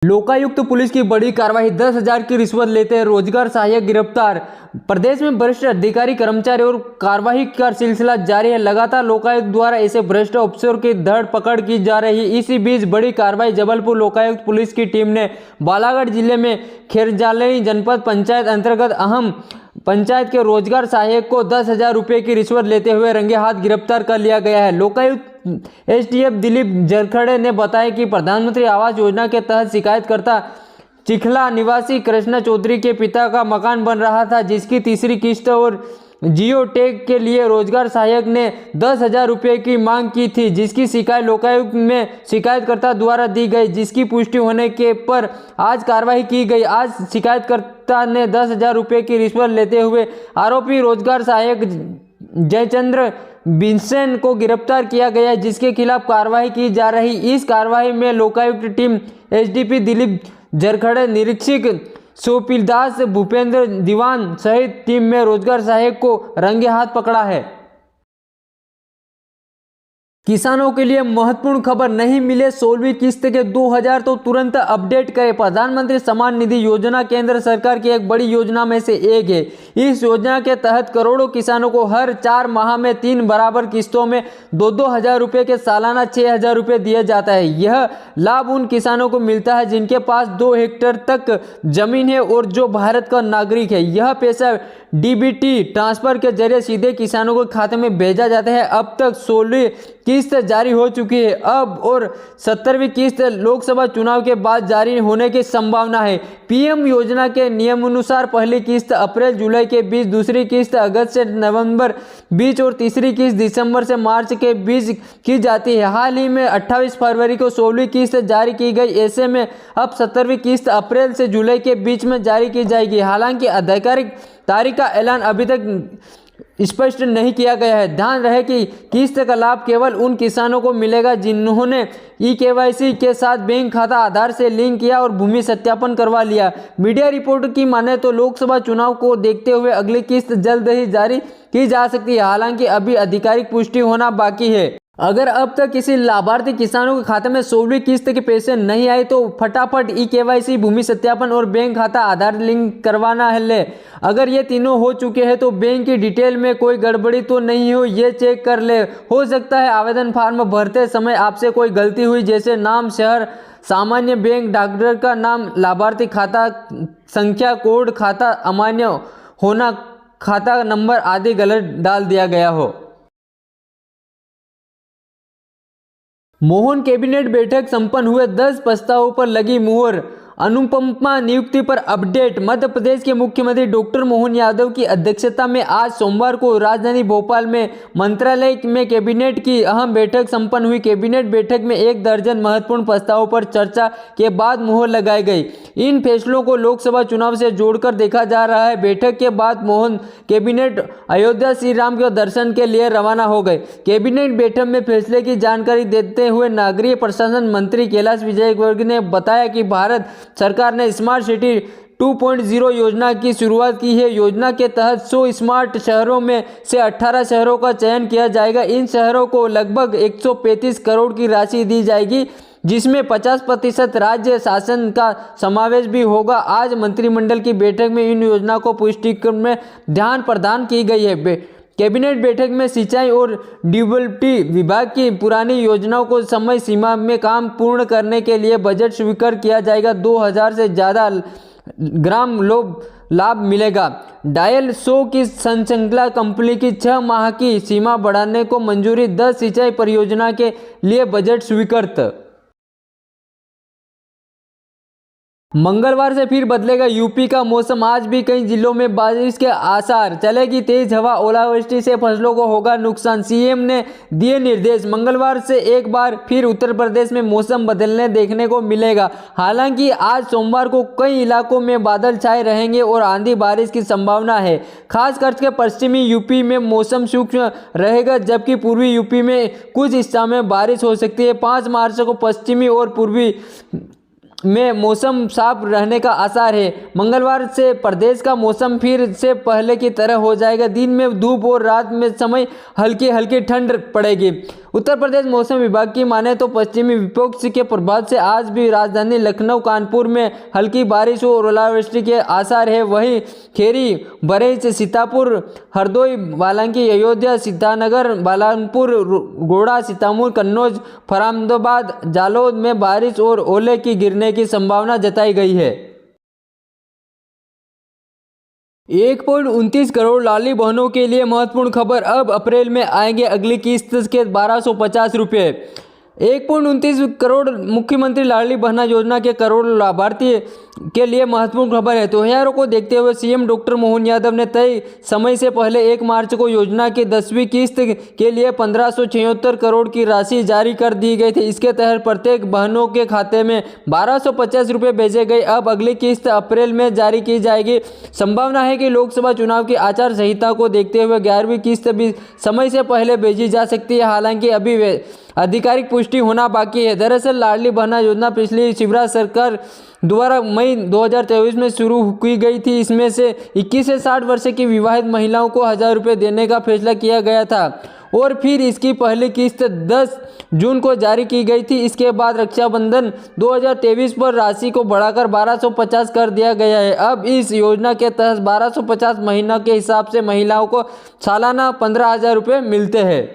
Lokayukta police की बड़ी कार्रवाई, 10,000 की रिश्वत लेते रोजगार सहायक गिरफ्तार। प्रदेश में भ्रष्ट अधिकारी कर्मचारी और कार्रवाई का सिलसिला जारी है। लगातार लोकायुक्त द्वारा ऐसे भ्रष्ट अफसरों की धर पकड़ की जा रही है। इसी बीच बड़ी कार्रवाई जबलपुर लोकायुक्त पुलिस की टीम ने बालाघाट जिले में खेरजालई जनपद पंचायत अंतर्गत अहम पंचायत के रोजगार सहायक को 10,000 रुपये की रिश्वत लेते हुए रंगे हाथ गिरफ्तार कर लिया गया है। लोकायुक्त एसडीएफ दिलीप जरखड़े ने बताया कि प्रधानमंत्री आवास योजना के तहत शिकायतकर्ता चिखला निवासी कृष्णा चौधरी के पिता का मकान बन रहा था, जिसकी तीसरी किस्त और जियो टैग के लिए रोजगार सहायक ने 10,000 रुपये की मांग की थी, जिसकी शिकायत लोकायुक्त में शिकायतकर्ता द्वारा दी गई, जिसकी पुष्टि होने के पर आज कार्रवाई की गई। आज शिकायतकर्ता ने 10,000 रुपये की रिश्वत लेते हुए आरोपी रोजगार सहायक जयचंद्र बिसेन को गिरफ्तार किया गया है, जिसके खिलाफ कार्रवाई की जा रही। इस कार्रवाई में लोकायुक्त टीम एसडीपी दिलीप जरखड़े, निरीक्षक सोपीदास, भूपेंद्र दीवान सहित टीम में रोजगार सहायक को रंगे हाथ पकड़ा है। किसानों के लिए महत्वपूर्ण खबर, नहीं मिले 16वीं किस्त के 2,000 तो तुरंत अपडेट करें। प्रधानमंत्री सम्मान निधि योजना केंद्र सरकार की एक बड़ी योजना में से एक है। इस योजना के तहत करोड़ों किसानों को हर 4 माह में 3 बराबर किस्तों में 2-2 हज़ार रुपये के सालाना 6,000 रुपये दिया जाता है। यह लाभ उन किसानों को मिलता है जिनके पास 2 हेक्टेयर तक जमीन है और जो भारत का नागरिक है। यह पैसा डीबीटी ट्रांसफर के जरिए सीधे किसानों के खाते में भेजा जाता है। अब तक 16वीं किस्त जारी हो चुकी है। अब और 17वीं किस्त लोकसभा चुनाव के बाद जारी होने की संभावना है। पीएम योजना के नियमानुसार पहली किस्त अप्रैल जुलाई के बीच, दूसरी किस्त अगस्त से नवंबर बीच और तीसरी किस्त दिसंबर से मार्च के बीच की जाती है। हाल ही में 28 फरवरी को 16वीं किस्त जारी की गई। ऐसे में अब 17वीं किस्त अप्रैल से जुलाई के बीच में जारी की जाएगी। हालांकि आधिकारिक तारीख का ऐलान अभी तक स्पष्ट नहीं किया गया है। ध्यान रहे कि किस्त का लाभ केवल उन किसानों को मिलेगा जिन्होंने ई-केवाईसी के साथ बैंक खाता आधार से लिंक किया और भूमि सत्यापन करवा लिया। मीडिया रिपोर्ट की माने तो लोकसभा चुनाव को देखते हुए अगली किस्त जल्द ही जारी की जा सकती है। हालांकि अभी आधिकारिक पुष्टि होना बाकी है। अगर अब तक किसी लाभार्थी किसानों के खाते में 16वीं किस्त के पैसे नहीं आए तो फटाफट ई-केवाईसी, भूमि सत्यापन और बैंक खाता आधार लिंक करवाना है ले। अगर ये तीनों हो चुके हैं तो बैंक की डिटेल में कोई गड़बड़ी तो नहीं हो, ये चेक कर ले। हो सकता है आवेदन फॉर्म भरते समय आपसे कोई गलती हुई, जैसे नाम, शहर, सामान्य बैंक, डॉक्टर का नाम, लाभार्थी खाता संख्या, कोड खाता अमान्य होना, खाता नंबर आदि गलत डाल दिया गया हो। मोहन कैबिनेट बैठक संपन्न हुए, 10 प्रस्तावों पर लगी मुहर। अनुपमा नियुक्ति पर अपडेट। मध्य प्रदेश के मुख्यमंत्री डॉक्टर मोहन यादव की अध्यक्षता में आज सोमवार को राजधानी भोपाल में मंत्रालय में कैबिनेट की अहम बैठक संपन्न हुई। कैबिनेट बैठक में 1 दर्जन महत्वपूर्ण प्रस्तावों पर चर्चा के बाद मुहर लगाई गई। इन फैसलों को लोकसभा चुनाव से जोड़कर देखा जा रहा है। बैठक के बाद मोहन कैबिनेट अयोध्या श्री राम के दर्शन के लिए रवाना हो गए। कैबिनेट बैठक में फैसले की जानकारी देते हुए नगरीय प्रशासन मंत्री कैलाश विजयवर्गीय ने बताया कि भारत सरकार ने स्मार्ट सिटी 2.0 योजना की शुरुआत की है। योजना के तहत 100 स्मार्ट शहरों में से 18 शहरों का चयन किया जाएगा। इन शहरों को लगभग 135 करोड़ की राशि दी जाएगी, जिसमें 50% राज्य शासन का समावेश भी होगा। आज मंत्रिमंडल की बैठक में इन योजना को पुष्टिकरण में ध्यान प्रदान की गई है। कैबिनेट बैठक में सिंचाई और ड्यूबलिटी विभाग की पुरानी योजनाओं को समय सीमा में काम पूर्ण करने के लिए बजट स्वीकार किया जाएगा। 2,000 से ज़्यादा ग्राम लाभ मिलेगा। डायल 100 की संचालक कंपनी की 6 माह की सीमा बढ़ाने को मंजूरी। 10 सिंचाई परियोजना के लिए बजट स्वीकृत। मंगलवार से फिर बदलेगा यूपी का मौसम। आज भी कई जिलों में बारिश के आसार, चलेगी तेज हवा, ओलावृष्टि से फसलों को होगा नुकसान। सीएम ने दिए निर्देश। मंगलवार से एक बार फिर उत्तर प्रदेश में मौसम बदलने देखने को मिलेगा। हालांकि आज सोमवार को कई इलाकों में बादल छाए रहेंगे और आंधी बारिश की संभावना है। खास करके पश्चिमी यूपी में मौसम शुष्क रहेगा, जबकि पूर्वी यूपी में कुछ हिस्सों में बारिश हो सकती है। 5 मार्च को पश्चिमी और पूर्वी में मौसम साफ रहने का आसार है। मंगलवार से प्रदेश का मौसम फिर से पहले की तरह हो जाएगा। दिन में धूप और रात में समय हल्की हल्की ठंड पड़ेगी। उत्तर प्रदेश मौसम विभाग की माने तो पश्चिमी विक्षोभ के प्रभाव से आज भी राजधानी लखनऊ, कानपुर में हल्की बारिश और ओलावृष्टि के आसार है। वहीं खेरी, बरेली, सीतापुर, हरदोई, बालांकी, अयोध्या, सीतानगर, बालानपुर, गोड़ा, सीतापुर, कन्नौज, फर्रुखाबाद, जालौन में बारिश और ओले की गिरने की संभावना जताई गई है। 1.29 करोड़ लाडली बहनों के लिए महत्वपूर्ण खबर, अब अप्रैल में आएंगे अगली किस्त के 1250 रुपये। 1.29 करोड़ मुख्यमंत्री लाडली बहना योजना के करोड़ लाभार्थी के लिए महत्वपूर्ण खबर है। त्योहारों को देखते हुए सीएम डॉक्टर मोहन यादव ने तय समय से पहले 1 मार्च को योजना की 10वीं किस्त के लिए 1576 करोड़ की राशि जारी कर दी गई थी। इसके तहत प्रत्येक बहनों के खाते में 1250 रुपये भेजे गए। अब अगली किस्त अप्रैल में जारी की जाएगी। संभावना है कि लोकसभा चुनाव की आचार संहिता को देखते हुए 11वीं किस्त भी समय से पहले भेजी जा सकती है। हालांकि अभी आधिकारिक पुष्टि होना बाकी है। दरअसल लाडली बहना योजना पिछली शिवराज सरकार द्वारा मई 2023 में शुरू की गई थी। इसमें से 21 से 60 वर्ष की विवाहित महिलाओं को 1000 रुपये देने का फैसला किया गया था और फिर इसकी पहली किस्त 10 जून को जारी की गई थी। इसके बाद रक्षाबंधन 2023 पर राशि को बढ़ाकर 1250 कर दिया गया है। अब इस योजना के तहत 1250 महीना के हिसाब से महिलाओं को सालाना 15,000 रुपये मिलते हैं।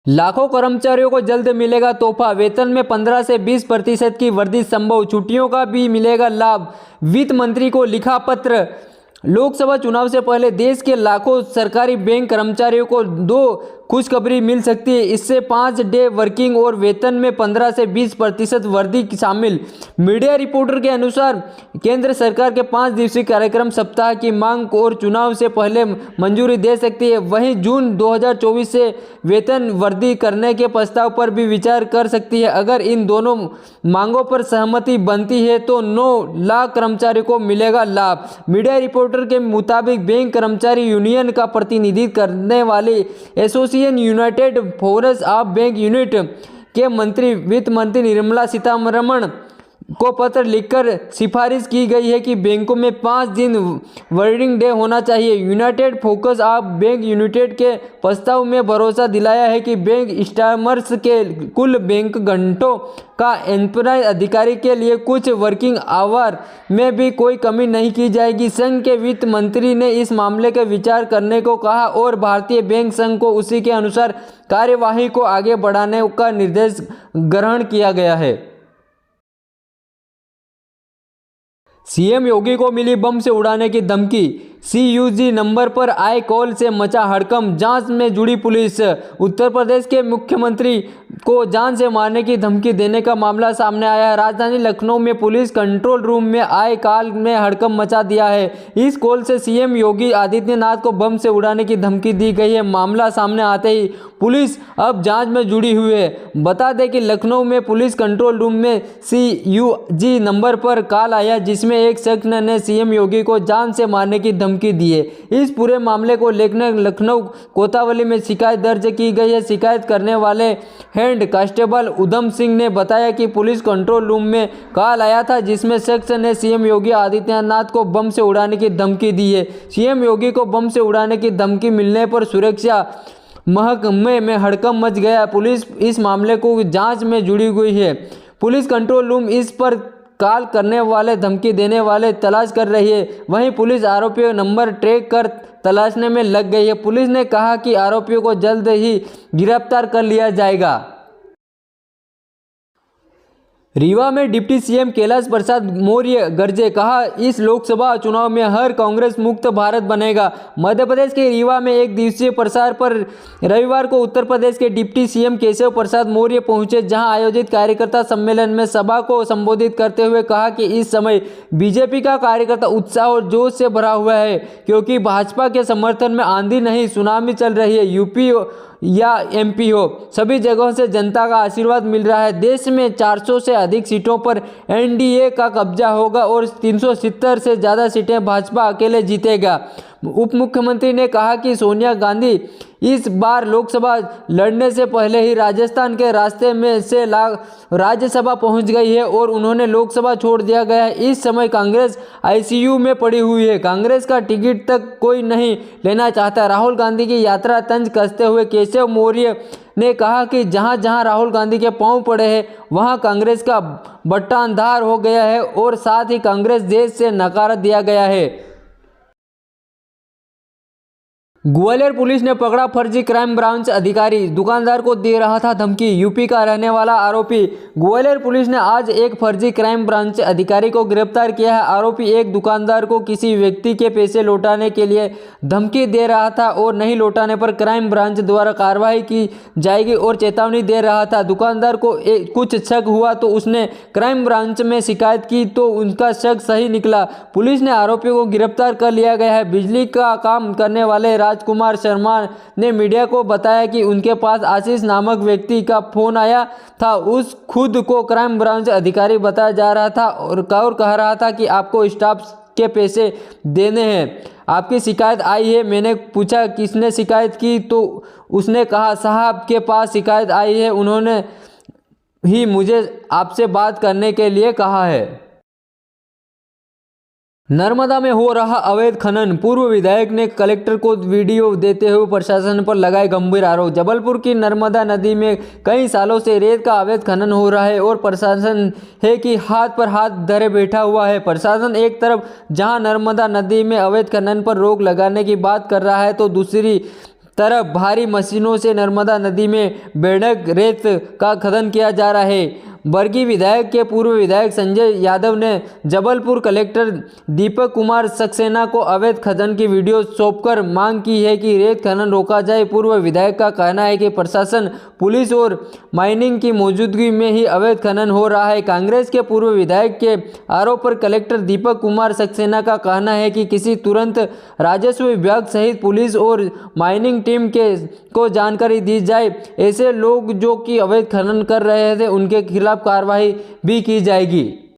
लाखों कर्मचारियों को जल्द मिलेगा तोहफा, वेतन में 15 से 20% की वृद्धि संभव, छुट्टियों का भी मिलेगा लाभ। वित्त मंत्री को लिखा पत्र। लोकसभा चुनाव से पहले देश के लाखों सरकारी बैंक कर्मचारियों को 2 खुशखबरी मिल सकती है। इससे 5 डे वर्किंग और वेतन में 15 से 20% वृद्धि शामिल। मीडिया रिपोर्टर के अनुसार केंद्र सरकार के 5 दिवसीय कार्यक्रम सप्ताह की मांग और चुनाव से पहले मंजूरी दे सकती है। वहीं जून 2024 से वेतन वृद्धि करने के प्रस्ताव पर भी विचार कर सकती है। अगर इन दोनों मांगों पर सहमति बनती है तो 9 लाख कर्मचारियों को मिलेगा लाभ। मीडिया रिपोर्टर के मुताबिक बैंक कर्मचारी यूनियन का प्रतिनिधित्व करने वाली association United forces of bank unit के मंत्री वित्त मंत्री निर्मला सीतारमण को पत्र लिखकर सिफारिश की गई है कि बैंकों में 5 दिन वर्किंग डे होना चाहिए। United focus of bank united के प्रस्ताव में भरोसा दिलाया है कि बैंक स्टाफर्स के कुल बैंक घंटों का एम्प्लॉय अधिकारी के लिए कुछ वर्किंग आवर में भी कोई कमी नहीं की जाएगी। संघ के वित्त मंत्री ने इस मामले का विचार करने को कहा और भारतीय बैंक संघ को उसी के अनुसार कार्यवाही को आगे बढ़ाने का निर्देश ग्रहण किया गया है। सीएम योगी को मिली बम से उड़ाने की धमकी, CUG नंबर पर आए कॉल से मचा हड़कंप, जांच में जुड़ी पुलिस। उत्तर प्रदेश के मुख्यमंत्री को जान से मारने की धमकी देने का मामला सामने आया है। राजधानी लखनऊ में पुलिस कंट्रोल रूम में आए कॉल में हड़कंप मचा दिया है। इस कॉल से सीएम योगी आदित्यनाथ को बम से उड़ाने की धमकी दी गई है। मामला सामने आते ही पुलिस अब जांच में जुड़ी हुई है। बता दें कि लखनऊ में पुलिस कंट्रोल रूम में CUG नंबर पर कॉल आया जिसमें एक शख्स ने सीएम योगी को जान से मारने की धमकी दी है। इस पूरे मामले को लेकर लखनऊ कोतवाली में शिकायत दर्ज की गई है। शिकायत करने वाले हेड कांस्टेबल उधम सिंह ने बताया कि पुलिस कंट्रोल रूम में कॉल आया था जिसमें शख्स ने सीएम योगी आदित्यनाथ को बम से उड़ाने की धमकी दी है। सीएम योगी को बम से उड़ाने की धमकी मिलने पर सुरक्षा महकमे में हड़कंप मच गया। पुलिस इस मामले को जांच में जुड़ी हुई है। पुलिस कंट्रोल रूम इस पर कॉल करने वाले धमकी देने वाले तलाश कर रही है। वहीं पुलिस आरोपियों नंबर ट्रैक कर तलाशने में लग गई है। पुलिस ने कहा कि आरोपियों को जल्द ही गिरफ्तार कर लिया जाएगा। रीवा में डिप्टी सीएम कैलाश प्रसाद मौर्य गरजे, कहा इस लोकसभा चुनाव में हर कांग्रेस मुक्त भारत बनेगा। मध्य प्रदेश के रीवा में एक दिवसीय प्रसार पर रविवार को उत्तर प्रदेश के डिप्टी सीएम केशव प्रसाद मौर्य पहुंचे, जहां आयोजित कार्यकर्ता सम्मेलन में सभा को संबोधित करते हुए कहा कि इस समय बीजेपी का कार्यकर्ता उत्साह और जोश से भरा हुआ है क्योंकि भाजपा के समर्थन में आंधी नहीं सुनामी चल रही है। यूपी या MP हो, सभी जगहों से जनता का आशीर्वाद मिल रहा है। देश में 400 से अधिक सीटों पर NDA का कब्जा होगा और 370 से ज़्यादा सीटें भाजपा अकेले जीतेगा। उप मुख्यमंत्री ने कहा कि सोनिया गांधी इस बार लोकसभा लड़ने से पहले ही राजस्थान के रास्ते में से राज्यसभा पहुंच गई है और उन्होंने लोकसभा छोड़ दिया गया है। इस समय कांग्रेस आईसीयू में पड़ी हुई है, कांग्रेस का टिकट तक कोई नहीं लेना चाहता। राहुल गांधी की यात्रा तंज कसते हुए केशव मौर्य ने कहा कि जहां जहां राहुल गांधी के पांव पड़े हैं वहां कांग्रेस का बट्टा अंधार हो गया है और साथ ही कांग्रेस देश से नकार दिया गया है। ग्वालियर पुलिस ने पकड़ा फर्जी क्राइम ब्रांच अधिकारी, दुकानदार को दे रहा था धमकी। यूपी का रहने वाला आरोपी। ग्वालियर पुलिस ने आज एक फर्जी क्राइम ब्रांच अधिकारी को गिरफ्तार किया है। आरोपी एक दुकानदार को किसी व्यक्ति के पैसे लौटाने के लिए धमकी दे रहा था और नहीं लौटाने पर क्राइम ब्रांच द्वारा कार्रवाई की जाएगी और चेतावनी दे रहा था। दुकानदार को कुछ शक हुआ तो उसने क्राइम ब्रांच में शिकायत की तो उनका शक सही निकला। पुलिस ने आरोपी को गिरफ्तार कर लिया गया है। बिजली का काम करने वाले राजकुमार शर्मा ने मीडिया को बताया कि उनके पास आशीष नामक व्यक्ति का फोन आया था। उस खुद को क्राइम ब्रांच अधिकारी बताया जा रहा था और कह रहा था कि आपको स्टाफ के पैसे देने हैं, आपकी शिकायत आई है। मैंने पूछा किसने शिकायत की तो उसने कहा साहब के पास शिकायत आई है, उन्होंने ही मुझे आपसे बात करने के लिए कहा है। नर्मदा में हो रहा अवैध खनन, पूर्व विधायक ने कलेक्टर को वीडियो देते हुए प्रशासन पर लगाए गंभीर आरोप। जबलपुर की नर्मदा नदी में कई सालों से रेत का अवैध खनन हो रहा है और प्रशासन है कि हाथ पर हाथ धरे बैठा हुआ है। प्रशासन एक तरफ जहां नर्मदा नदी में अवैध खनन पर रोक लगाने की बात कर रहा है तो दूसरी तरफ भारी मशीनों से नर्मदा नदी में बेढंग रेत का खनन किया जा रहा है। बरगी विधायक के पूर्व विधायक संजय यादव ने जबलपुर कलेक्टर दीपक कुमार सक्सेना को अवैध खनन की वीडियो सौंपकर मांग की है कि रेत खनन रोका जाए। पूर्व विधायक का कहना है कि प्रशासन, पुलिस और माइनिंग की मौजूदगी में ही अवैध खनन हो रहा है। कांग्रेस के पूर्व विधायक के आरोप पर कलेक्टर दीपक कुमार सक्सेना का कहना है कि किसी तुरंत राजस्व विभाग सहित पुलिस और माइनिंग टीम को जानकारी दी जाए। ऐसे लोग जो कि अवैध खनन कर रहे थे उनके खिलाफ कार्रवाई भी की जाएगी।